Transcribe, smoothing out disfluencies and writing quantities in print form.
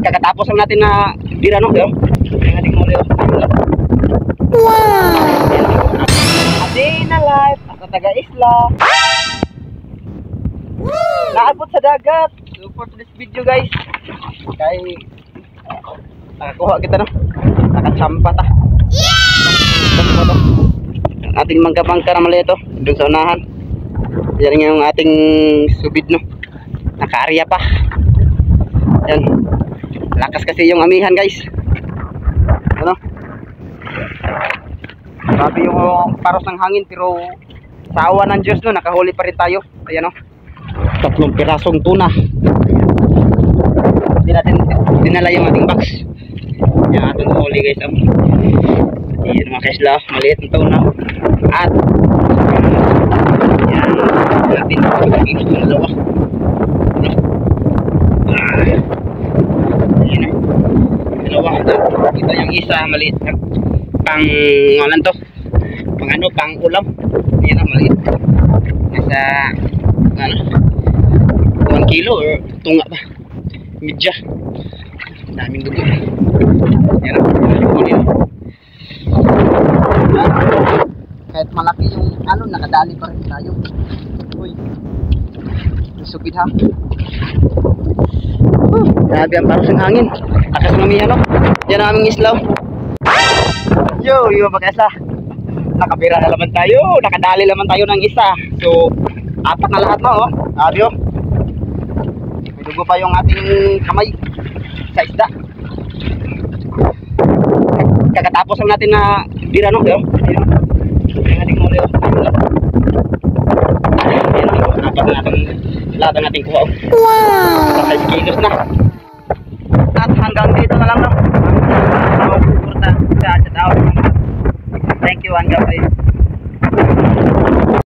Kakatapos lang natin na dira, no? Yung ating muli. Wow! A day in a life sa taga-isla. Naabot sa dagat. So for this video guys, kay nakakuha kita, no? Nakatsampa ta. Ang ating mangka-mangka na mali ito doon sa unahan. Yan yung ating subid, no? Naka-area pa. Yan. Lakas kasi yung amihan guys. Ano? Grabe yung paros ng hangin, pero sa awa ng Diyos, no, nakahuli pa rin tayo. Ayan, no? 3 pirasong tuna. Hindi natin dinala yung ating box. Yan ating huli guys. Ayan mga kaisla, maliit ng tuna. At yan natin yung dalawa. Ayan, dalawa. Ito yung isa maliit. Pang ano to? Pang ulam. Ayan na, maliit. Nasa ano, 1 kilo or tunga ba? Medya. Daming dugo. Ayan na, huli na. Kahit malaki yung ano, nakadali pa rin tayo. Uy, sugid ha. Grabe ang paros ng hangin. Akas ng amihan, no? Yan ang aming islaw. Yo mga kaisa, nakapira na naman tayo. Nakadali naman tayo ng isa. So 4 na lahat, no? Sabi, oh, may dugo pa yung ating kamay sa isda. Kakatapos lang natin na dira, no? Yung ating muli. Apat na natin lahat ng ating kuha. Wow! Sa 5 kilos na. At hanggang dito na lang, no? Thank you, hanggang guys.